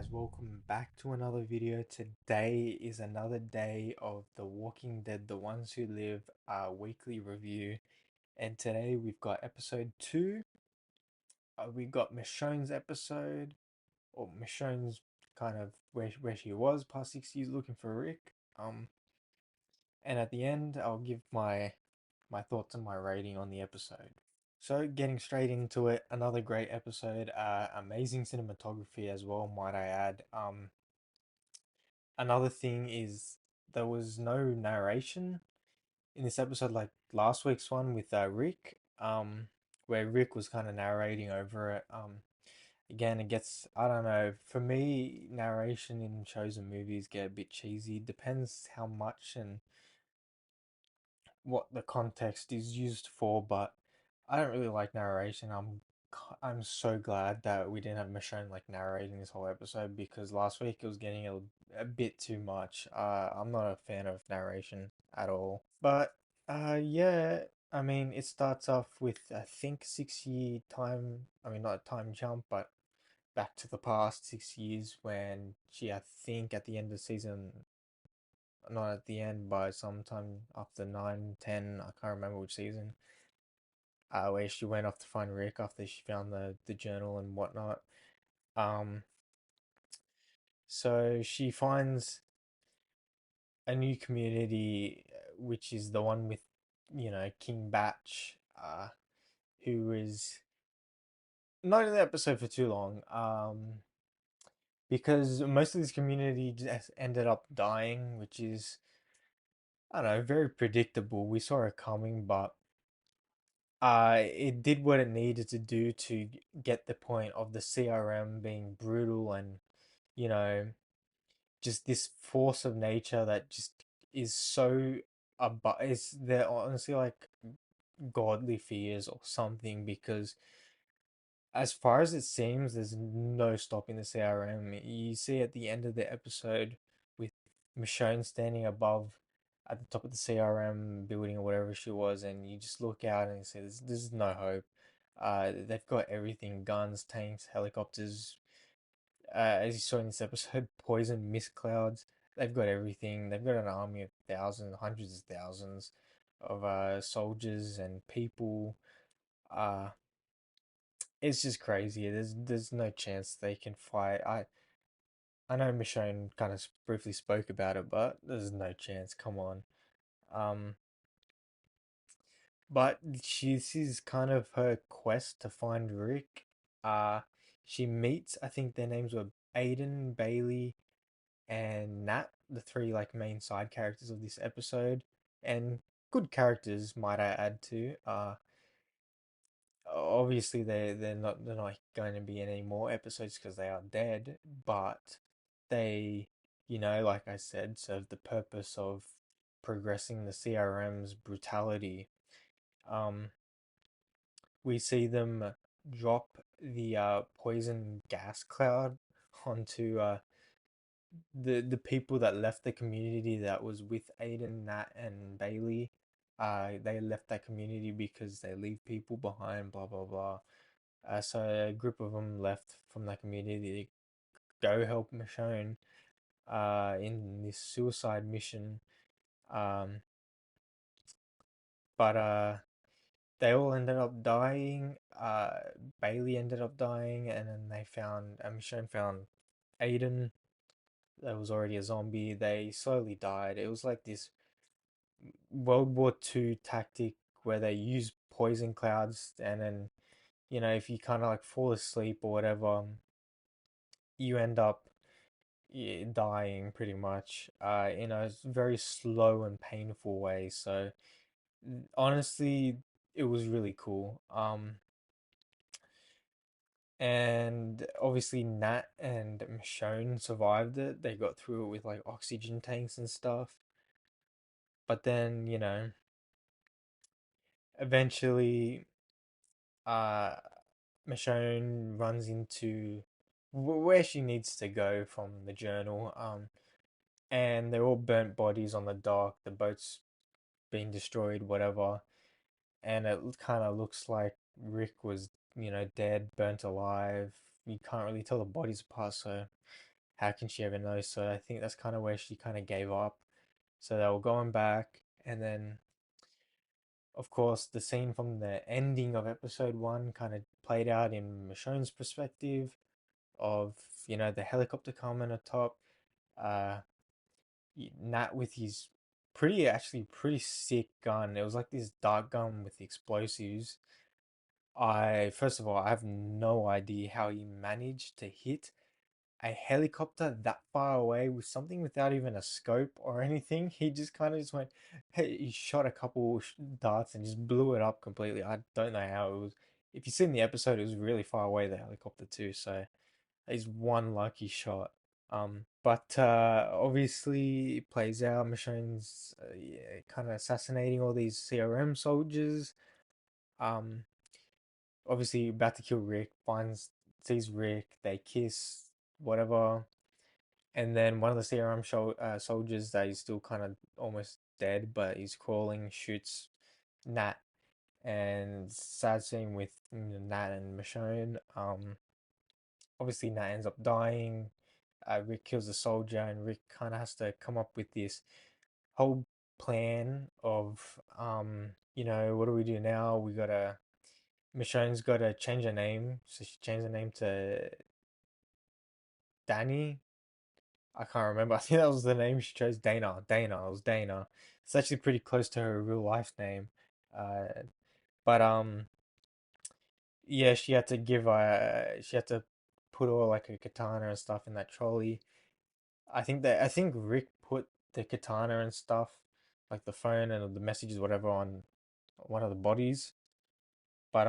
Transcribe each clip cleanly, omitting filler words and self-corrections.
guys, welcome back to another video. Today is another day of The Walking Dead, The Ones Who Live, weekly review. And today we've got episode 2. We got Michonne's episode, or Michonne's kind of where she was past 6 years looking for Rick. And at the end I'll give my thoughts and my rating on the episode. So getting straight into it, another great episode, amazing cinematography as well, might I add. Another thing is there was no narration in this episode like last week's one with Rick, where Rick was kind of narrating over it. Again, it gets, I don't know, for me, narration in shows and movies get a bit cheesy. Depends how much and what the context is used for, but I don't really like narration. I'm so glad that we didn't have Michonne like narrating this whole episode because last week it was getting a bit too much. I'm not a fan of narration at all. But yeah, I mean it starts off with I think 6 year time. I mean not a time jump, but back to the past 6 years when she I think at the end of the season, not at the end, but sometime after 9, 10, I can't remember which season, where she went off to find Rick after she found the journal and whatnot. Um, so she finds a new community, which is the one with, King Batch, who is not in the episode for too long, because most of this community just ended up dying, which is, I don't know, very predictable. We saw it coming, but it did what it needed to do to get the point of the CRM being brutal and, you know, just this force of nature that just is so above, is they're honestly like godly fears or something because as far as it seems, there's no stopping the CRM. You see at the end of the episode with Michonne standing above at the top of the CRM building or whatever she was, and you just look out and you say, there's no hope. They've got everything: guns, tanks, helicopters. As you saw in this episode, poison, mist clouds. They've got everything. They've got an army of thousands, hundreds of thousands of soldiers and people. Uh, it's just crazy. There's no chance they can fight. I know Michonne kind of briefly spoke about it, but there's no chance. Come on. Um, but this is kind of her quest to find Rick. Uh, she meets, I think their names were Aiden, Bailey, and Nat, the three like main side characters of this episode, and good characters might I add to. Obviously they're not going to be in any more episodes because they are dead, but they, like I said, serve the purpose of progressing the CRM's brutality. Um, we see them drop the poison gas cloud onto the people that left the community that was with Aiden, Nat, and Bailey. They left that community because they leave people behind, blah blah blah. So a group of them left from that community to go help Michonne in this suicide mission. Um, but they all ended up dying. Bailey ended up dying, and then Michonne found Aiden that was already a zombie. They slowly died. It was like this World War II tactic where they use poison clouds, and then if you kind of like fall asleep or whatever, you end up, yeah, dying pretty much in a very slow and painful way. So honestly, it was really cool. And obviously Nat and Michonne survived it. They got through it with like oxygen tanks and stuff. But then, eventually, uh, Michonne runs into where she needs to go from the journal. And they're all burnt bodies on the dock. The boat's been destroyed, whatever. And it kind of looks like Rick was, dead, burnt alive. You can't really tell the bodies apart, so how can she ever know? So I think that's kind of where she kind of gave up. So they were going back, and then of course the scene from the ending of episode one kind of played out in Michonne's perspective of, the helicopter coming atop, uh Nat with his actually pretty sick gun. It was like this dark gun with explosives. I First of all, I have no idea how he managed to hit a helicopter that far away with something without even a scope or anything. He just kind of just went, hey, he shot a couple darts and just blew it up completely. I don't know how it was. If you see in the episode, it was really far away, the helicopter too. So he's one lucky shot. But obviously it plays out. Michonne's yeah, kind of assassinating all these CRM soldiers. Um, Obviously about to kill Rick. Sees Rick. They kiss, whatever. And then one of the soldiers that is still kind of almost dead, but he's crawling, shoots Nat. And sad scene with Nat and Michonne. Obviously Nat ends up dying. Rick kills the soldier, and Rick kind of has to come up with this whole plan of, what do we do now? Michonne's gotta change her name, so she changed her name to Danny. I can't remember. I think that was the name she chose. Dana. Dana. It was Dana. It's actually pretty close to her real life name. Uh, but yeah, she had to put all like a katana and stuff in that trolley. I think Rick put the katana and stuff, like the phone and the messages, whatever, on one of the bodies. But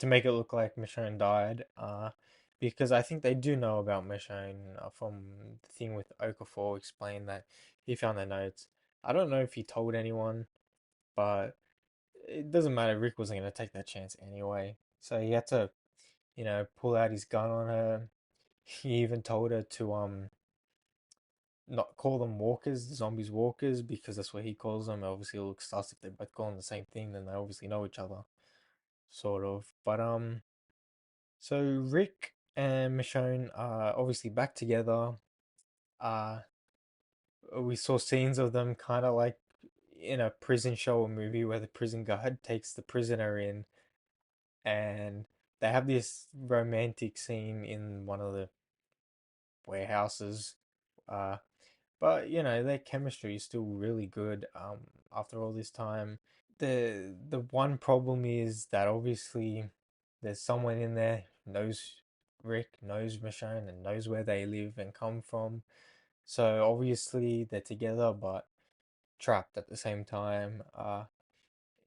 to make it look like Michonne died, because I think they do know about Michonne, from the thing with Okafor explained that he found the notes. I don't know if he told anyone, but it doesn't matter. Rick wasn't gonna take that chance anyway, so he had to, pull out his gun on her. He even told her to not call them walkers, the zombies walkers, because that's what he calls them. Obviously, it looks sus if they both call them the same thing, then they obviously know each other, sort of. But so Rick and Michonne are obviously back together. Uh, we saw scenes of them kind of like in a prison show or movie where the prison guard takes the prisoner in, and they have this romantic scene in one of the warehouses. Uh, but their chemistry is still really good. After all this time. The one problem is that obviously there's someone in there who knows Rick, knows Michonne, and knows where they live and come from. So obviously they're together but trapped at the same time.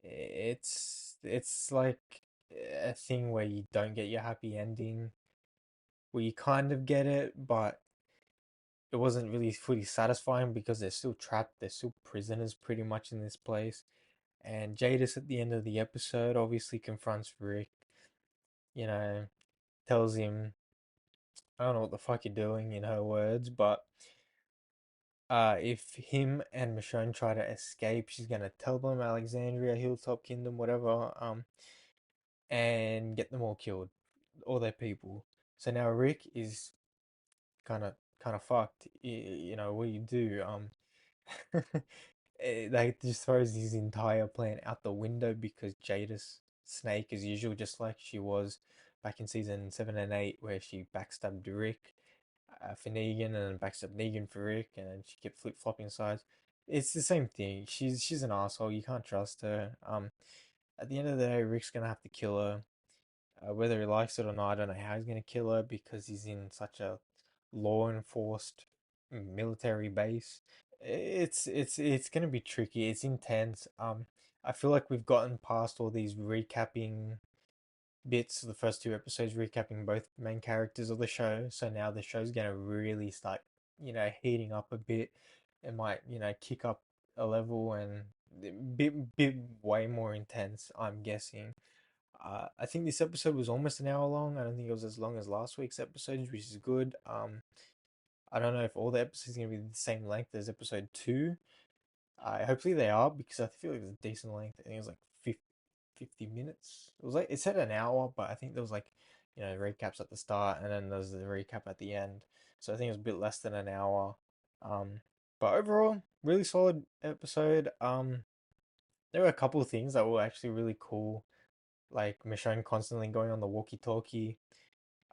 It's like a thing where you don't get your happy ending, where you kind of get it, but it wasn't really fully satisfying because they're still trapped, they're still prisoners pretty much in this place. And Jadis at the end of the episode obviously confronts Rick, you know, tells him, I don't know what the fuck you're doing in her words, but if him and Michonne try to escape, she's gonna tell them Alexandria, Hilltop Kingdom, whatever, and get them all killed, all their people. So now Rick is kind of fucked. What do you do? Like just throws his entire plan out the window because Jada's Snake, as usual, just like she was back in season 7 and 8, where she backstabbed Rick for Negan and then backstabbed Negan for Rick, and then she kept flip flopping sides. It's the same thing. She's an asshole. You can't trust her. At the end of the day, Rick's gonna have to kill her. Whether he likes it or not, I don't know how he's gonna kill her because he's in such a law enforced military base. It's gonna be tricky. It's intense. I feel like we've gotten past all these recapping bits. The first two episodes recapping both main characters of the show. So now the show's gonna really start, heating up a bit. It might, kick up a level and bit way more intense, I'm guessing. I think this episode was almost an hour long. I don't think it was as long as last week's episodes, which is good. I don't know if all the episodes are gonna be the same length as episode two. Hopefully they are, because I feel like it's a decent length. I think it was like 50 minutes. It was like it said an hour, but I think there was like recaps at the start and then there's the recap at the end. So I think it was a bit less than an hour. Um, but overall, really solid episode. There were a couple of things that were actually really cool, like Michonne constantly going on the walkie-talkie,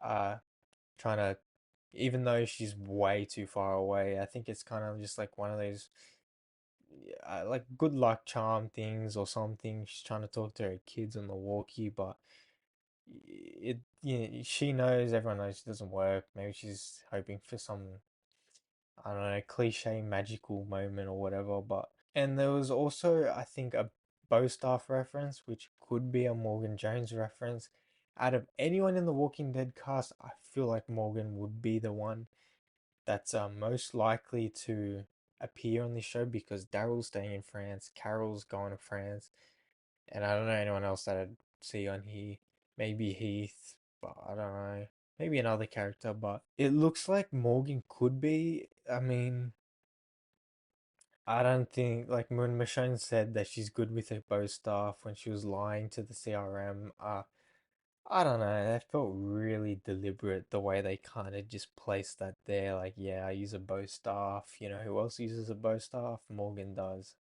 uh, trying to, even though she's way too far away, I think it's kind of just like one of those like good luck charm things or something. She's trying to talk to her kids on the walkie, but she knows, everyone knows it doesn't work. Maybe she's hoping for some, I don't know, cliche magical moment or whatever. But and there was also, I think, a Bo Staff reference, which could be a Morgan Jones reference. Out of anyone in the Walking Dead cast, I feel like Morgan would be the one that's most likely to appear on this show because Daryl's staying in France, Carol's going to France, and I don't know anyone else that I'd see on here. Maybe Heath, but I don't know. Maybe another character, but it looks like Morgan could be. I mean, I don't think, like when Michonne said that she's good with her bow staff when she was lying to the CRM. I don't know. That felt really deliberate the way they kind of just placed that there. Like, yeah, I use a bow staff. You know who else uses a bow staff? Morgan does.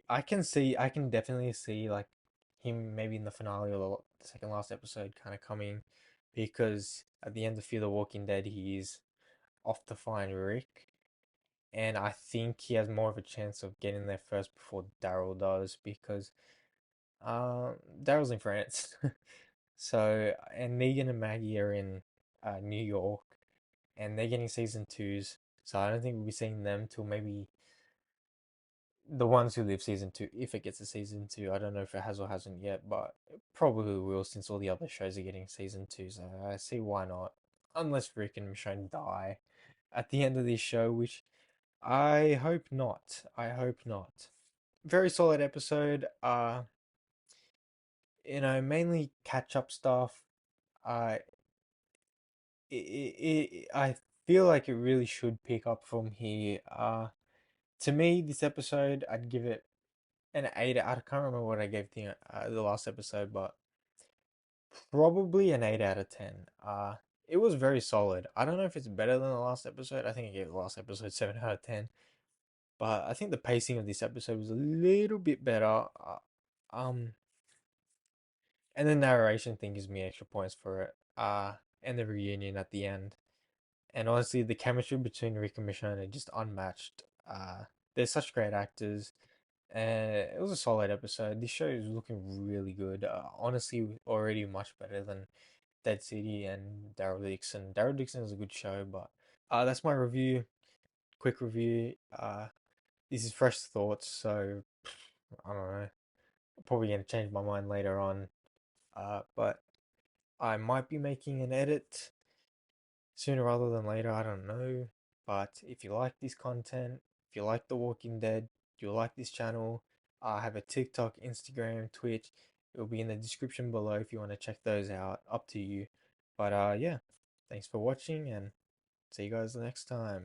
I can definitely see like him maybe in the finale or the second last episode kind of coming because at the end of Fear the Walking Dead, he's off to find Rick, and I think he has more of a chance of getting there first before Daryl does because Daryl's in France. So, and Negan and Maggie are in New York, and they're getting season twos. So I don't think we'll be seeing them till maybe the ones who live season two, if it gets a season two. I don't know if it has or hasn't yet, but it probably will since all the other shows are getting season two. So I see why not, unless Rick and Michonne die at the end of this show, which I hope not. I hope not. Very solid episode. Mainly catch up stuff. Uh, I feel like it really should pick up from here. To me, this episode, I'd give it an 8. I can't remember what I gave the last episode, but probably an 8 out of 10. It was very solid. I don't know if it's better than the last episode. I think I gave the last episode 7 out of 10. But I think the pacing of this episode was a little bit better. Um, and the narration thing gives me extra points for it. And the reunion at the end. And honestly, the chemistry between Rick and Michonne are just unmatched. They're such great actors. And it was a solid episode. This show is looking really good. Honestly, already much better than Dead City and Daryl Dixon. Daryl Dixon is a good show, but that's my review. Quick review. This is fresh thoughts, so I don't know. Probably gonna change my mind later on. But I might be making an edit sooner rather than later. I don't know. But if you like this content, if you like The Walking Dead, you'll like this channel. I have a TikTok, Instagram, Twitch. It'll be in the description below if you want to check those out. Up to you. But yeah, thanks for watching and see you guys next time.